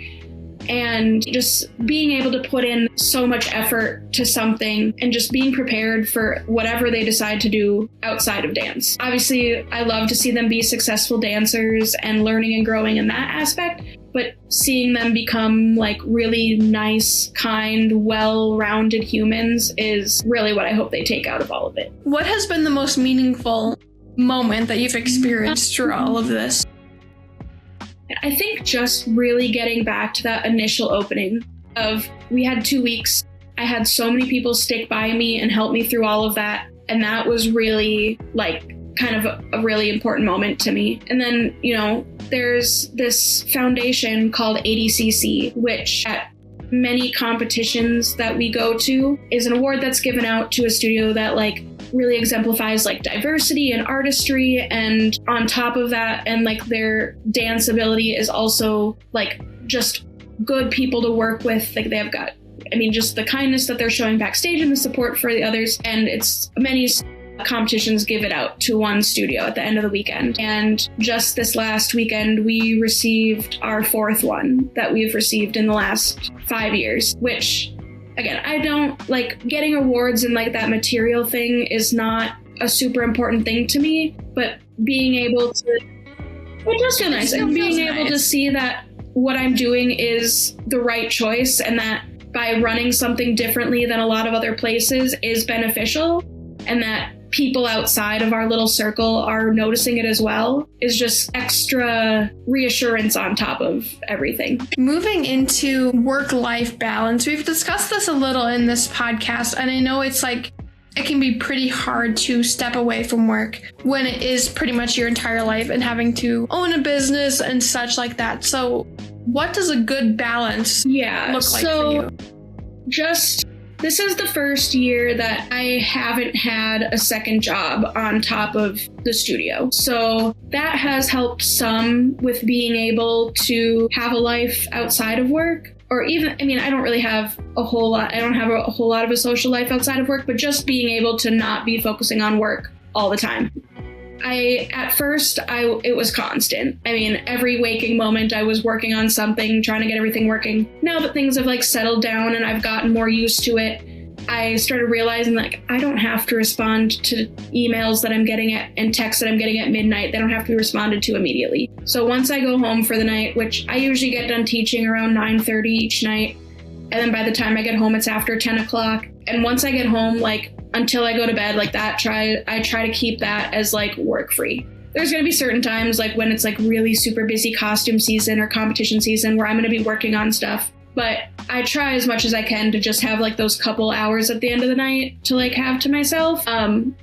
And just being able to put in so much effort to something and just being prepared for whatever they decide to do outside of dance. Obviously, I love to see them be successful dancers and learning and growing in that aspect, but seeing them become like really nice, kind, well-rounded humans is really what I hope they take out of all of it. What has been the most meaningful moment that you've experienced through all of this? I think just really getting back to that initial opening of, we had 2 weeks. I had so many people stick by me and help me through all of that. And that was really like kind of a really important moment to me. And then, you know, there's this foundation called ADCC, which at many competitions that we go to is an award that's given out to a studio that like really exemplifies like diversity and artistry, and on top of that, and like their dance ability is also like just good people to work with. Like they've got, I mean, just the kindness that they're showing backstage and the support for the others. And it's many competitions give it out to one studio at the end of the weekend. And just this last weekend, we received our 4th one that we've received in the last 5 years, which again, I don't like getting awards, and like that material thing is not a super important thing to me, but being able to, it does feel nice, and being able to see that what I'm doing is the right choice, and that by running something differently than a lot of other places is beneficial, and that people outside of our little circle are noticing it as well, is just extra reassurance on top of everything. Moving into work-life balance, we've discussed this a little in this podcast, and I know it's like, it can be pretty hard to step away from work when it is pretty much your entire life and having to own a business and such like that. So what does a good balance look like for you? This is the first year that I haven't had a second job on top of the studio. So that has helped some with being able to have a life outside of work. Or even, I mean, I don't have a whole lot of a social life outside of work, but just being able to not be focusing on work all the time. At first, it was constant. I mean, every waking moment I was working on something, trying to get everything working. Now that things have like settled down and I've gotten more used to it, I started realizing like I don't have to respond to emails that I'm getting and texts that I'm getting at midnight. They don't have to be responded to immediately. So once I go home for the night, which I usually get done teaching around 9:30 each night, and then by the time I get home, it's after 10 o'clock. And once I get home, like until I go to bed, like that, I try to keep that as like work free. There's going to be certain times like when it's like really super busy costume season or competition season where I'm going to be working on stuff. But I try as much as I can to just have like those couple hours at the end of the night to like have to myself. And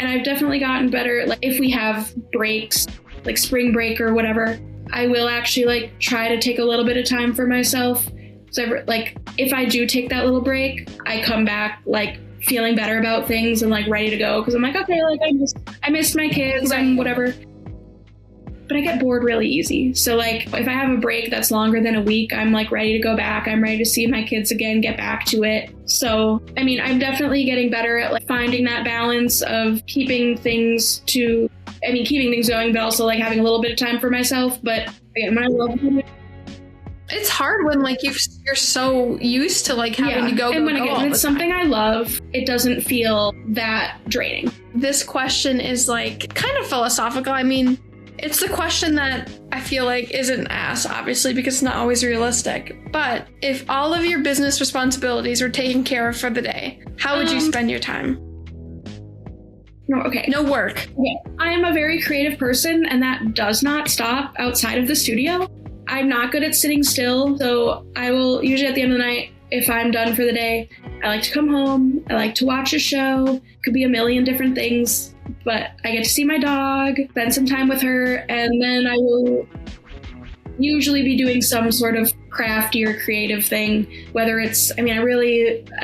I've definitely gotten better. Like if we have breaks, like spring break or whatever, I will actually like try to take a little bit of time for myself. So like if I do take that little break, I come back like feeling better about things and like ready to go. Cause I'm like, okay, like I missed my kids and whatever. But I get bored really easy. So like if I have a break that's longer than a week, I'm like ready to go back. I'm ready to see my kids again, get back to it. So, I mean, I'm definitely getting better at like finding that balance of keeping things going, but also like having a little bit of time for myself. But again, when I love it, it's hard when like you're so used to like having to go. And when again, it's something I love, it doesn't feel that draining. This question is like kind of philosophical. I mean, it's the question that I feel like isn't asked, obviously, because it's not always realistic. But if all of your business responsibilities were taken care of for the day, how would you spend your time? No work. Okay. I am a very creative person, and that does not stop outside of the studio. I'm not good at sitting still, so I will usually at the end of the night, if I'm done for the day, I like to come home. I like to watch a show. Could be a million different things. But I get to see my dog, spend some time with her, and then I will usually be doing some sort of crafty or creative thing, whether it's, I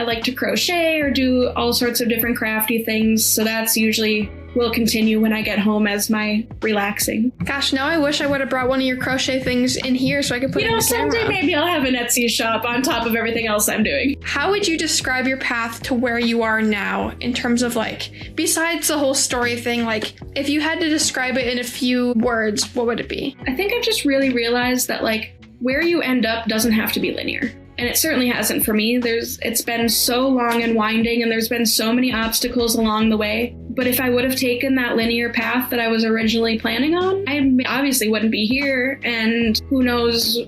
like to crochet or do all sorts of different crafty things. So that's usually will continue when I get home as my relaxing. Gosh, now I wish I would have brought one of your crochet things in here so I could put it in the someday camera. Maybe I'll have an Etsy shop on top of everything else I'm doing. How would you describe your path to where you are now in terms of like, besides the whole story thing, like if you had to describe it in a few words, what would it be? I think I've just really realized that like where you end up doesn't have to be linear. And it certainly hasn't for me. It's been so long and winding, and there's been so many obstacles along the way. But if I would have taken that linear path that I was originally planning on, I obviously wouldn't be here. And who knows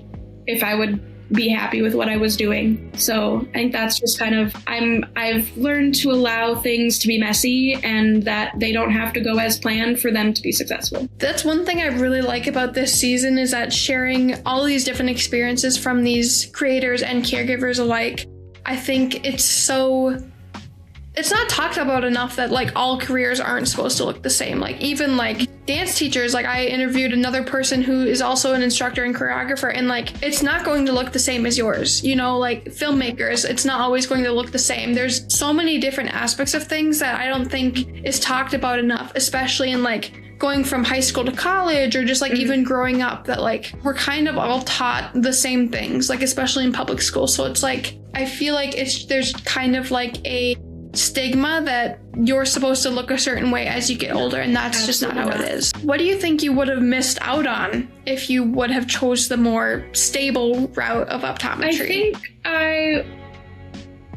if I would be happy with what I was doing. So I think that's just kind of, I've learned to allow things to be messy and that they don't have to go as planned for them to be successful. That's one thing I really like about this season is that sharing all these different experiences from these creators and caregivers alike. I think it's not talked about enough that like all careers aren't supposed to look the same. Like even like dance teachers, like I interviewed another person who is also an instructor and choreographer, and like it's not going to look the same as yours. You know, like filmmakers, it's not always going to look the same. There's so many different aspects of things that I don't think is talked about enough, especially in like going from high school to college or just like even growing up, that like we're kind of all taught the same things, like especially in public school. So it's like I feel like there's kind of like a stigma that you're supposed to look a certain way as you get older, and that's just not how it is. What do you think you would have missed out on if you would have chose the more stable route of optometry? I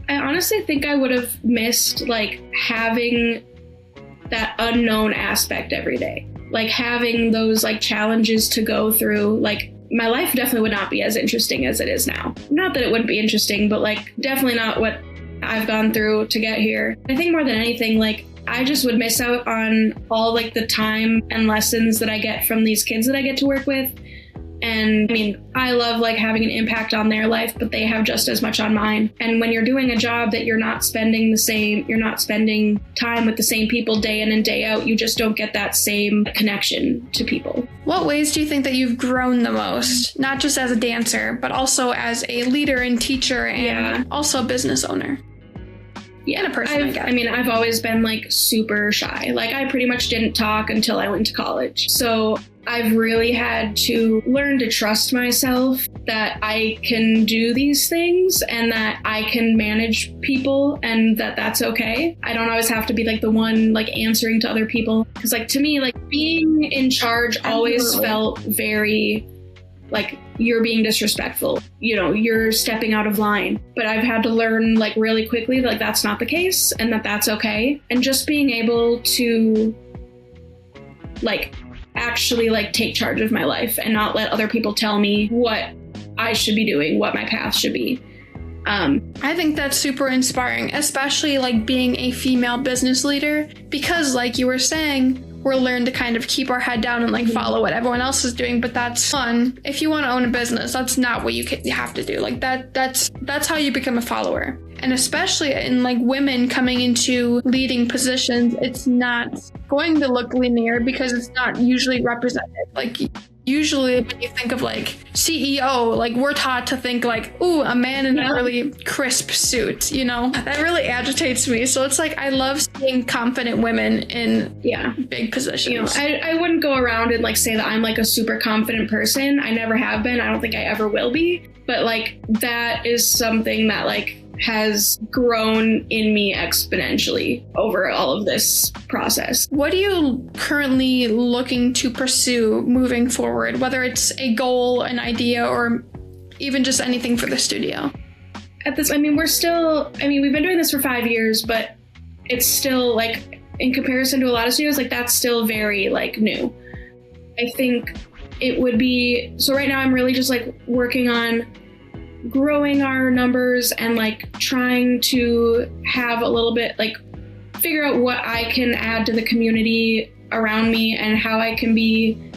honestly think I would have missed like having that unknown aspect every day, like having those like challenges to go through. Like my life definitely would not be as interesting as it is now. Not that it wouldn't be interesting, but like definitely not what I've gone through to get here. I think more than anything, like I just would miss out on all like the time and lessons that I get from these kids that I get to work with. And I mean, I love like having an impact on their life, but they have just as much on mine. And when you're doing a job that you're not spending time with the same people day in and day out, you just don't get that same connection to people. What ways do you think that you've grown the most? Not just as a dancer, but also as a leader and teacher and also a business owner. Yeah, and a person, I've always been like super shy. Like I pretty much didn't talk until I went to college. So I've really had to learn to trust myself that I can do these things and that I can manage people and that that's okay. I don't always have to be like the one like answering to other people. Because like to me, like being in charge always felt very like you're being disrespectful, you know, you're stepping out of line. But I've had to learn like really quickly that like, that's not the case and that that's okay. And just being able to like actually like take charge of my life and not let other people tell me what I should be doing, what my path should be. I think that's super inspiring, especially like being a female business leader, because like you were saying, we're learned to kind of keep our head down and like follow what everyone else is doing. But that's fun. If you want to own a business, that's not what you have to do. Like that's how you become a follower. And especially in like women coming into leading positions, it's not going to look linear because it's not usually represented. Like usually when you think of like CEO, like we're taught to think like, ooh, a man in a really crisp suit, you know, that really agitates me. So it's like, I love seeing confident women in big positions. You know, I wouldn't go around and like say that I'm like a super confident person. I never have been. I don't think I ever will be. But like that is something that like has grown in me exponentially over all of this process. What are you currently looking to pursue moving forward, whether it's a goal, an idea, or even just anything for the studio? We've been doing this for 5 years, but it's still like, in comparison to a lot of studios, like that's still very like new. I think it would be, so right now I'm really just like working on growing our numbers and like trying to have a little bit like figure out what I can add to the community around me and how I can be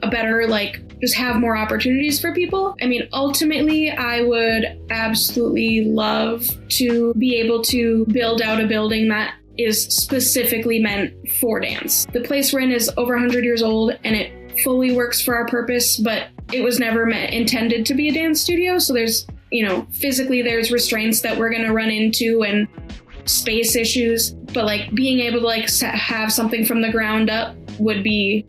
a better, like just have more opportunities for people. I mean, ultimately, I would absolutely love to be able to build out a building that is specifically meant for dance. The place we're in is over 100 years old and it fully works for our purpose, but it was never intended to be a dance studio. So there's, you know, physically there's restraints that we're going to run into and space issues, but like being able to like have something from the ground up would be,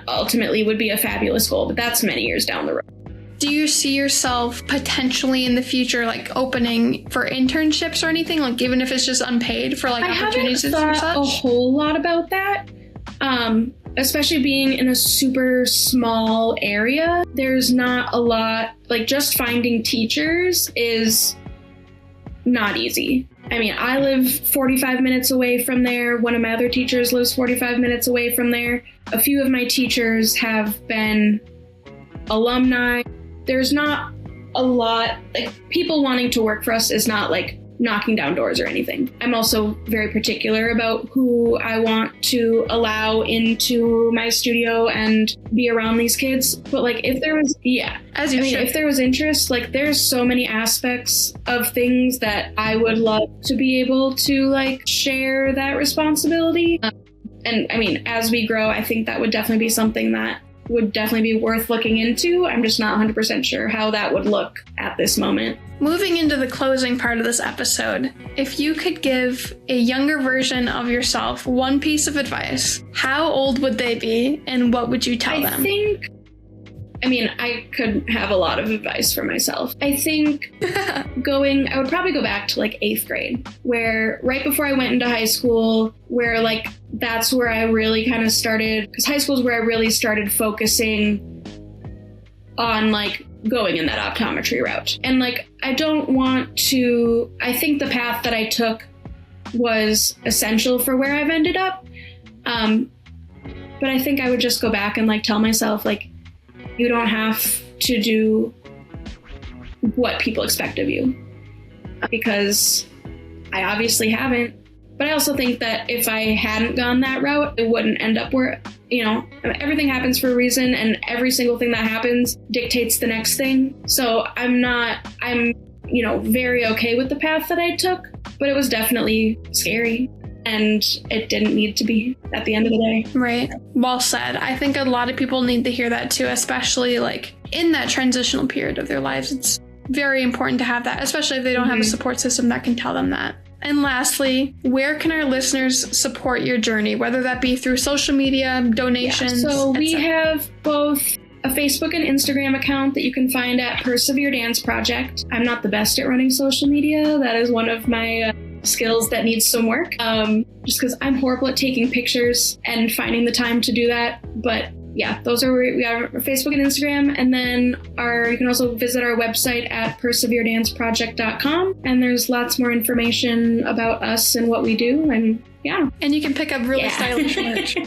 ultimately would be a fabulous goal, but that's many years down the road. Do you see yourself potentially in the future like opening for internships or anything, like even if it's just unpaid for like opportunities and such? I haven't thought a whole lot about that. Especially being in a super small area, there's not a lot, like just finding teachers is not easy. I mean, I live 45 minutes away from there. One of my other teachers lives 45 minutes away from there. A few of my teachers have been alumni. There's not a lot, like people wanting to work for us is not like knocking down doors or anything. I'm also very particular about who I want to allow into my studio and be around these kids. But like if there was, if there was interest, like there's so many aspects of things that I would love to be able to like share that responsibility. And I mean, as we grow, I think that would definitely be something that would definitely be worth looking into. I'm just not 100% sure how that would look at this moment. Moving into the closing part of this episode, if you could give a younger version of yourself one piece of advice, how old would they be and what would you tell them? I could have a lot of advice for myself. I think I would probably go back to like 8th grade, where right before I went into high school, where like that's where I really kind of started, because high school is where I really started focusing on like going in that optometry route. And like, I think the path that I took was essential for where I've ended up. But I think I would just go back and like tell myself like, you don't have to do what people expect of you, because I obviously haven't. But I also think that if I hadn't gone that route, it wouldn't end up where, everything happens for a reason and every single thing that happens dictates the next thing. So I'm very okay with the path that I took, but it was definitely scary. And it didn't need to be at the end of the day. Right. Well said. I think a lot of people need to hear that too, especially like in that transitional period of their lives. It's very important to have that, especially if they don't have a support system that can tell them that. And lastly, where can our listeners support your journey, whether that be through social media, donations? So we have both a Facebook and Instagram account that you can find at Persevere Dance Project. I'm not the best at running social media. That is one of my skills that needs some work, just because I'm horrible at taking pictures and finding the time to do that. But yeah, those are where we have our Facebook and Instagram. And then you can also visit our website at perseveredanceproject.com. And there's lots more information about us and what we do. And yeah. And you can pick up really stylish merch.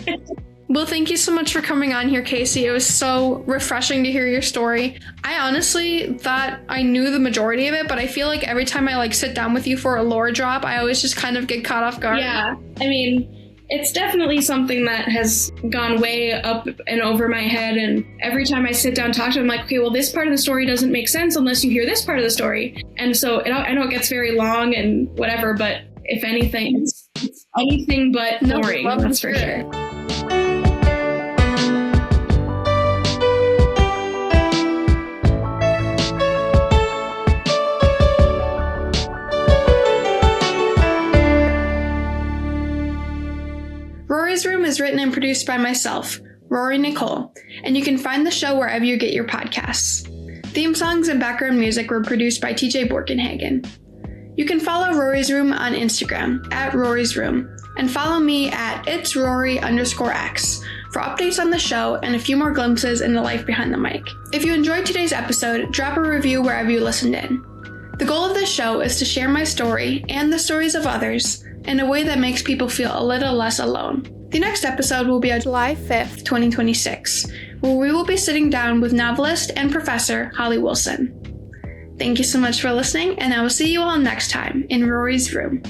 Well, thank you so much for coming on here, Kasey. It was so refreshing to hear your story. I honestly thought I knew the majority of it, but I feel like every time I like sit down with you for a lore drop, I always just kind of get caught off guard. Yeah. I mean, It's definitely something that has gone way up and over my head. And every time I sit down and talk to him, I'm like, okay, well, this part of the story doesn't make sense unless you hear this part of the story. And so I know it gets very long and whatever, but if anything, it's anything but boring. That's for sure. Rory's Room is written and produced by myself, Rori Nicole, and you can find the show wherever you get your podcasts. Theme songs and background music were produced by TJ Borkenhagen. You can follow Rory's Room on Instagram at Rory's Room, and follow me at itsrory_x for updates on the show and a few more glimpses into life behind the mic. If you enjoyed today's episode, drop a review wherever you listened in. The goal of this show is to share my story and the stories of others in a way that makes people feel a little less alone. The next episode will be on July 5th, 2026, where we will be sitting down with novelist and professor Holly Wilson. Thank you so much for listening, and I will see you all next time in Rory's Room.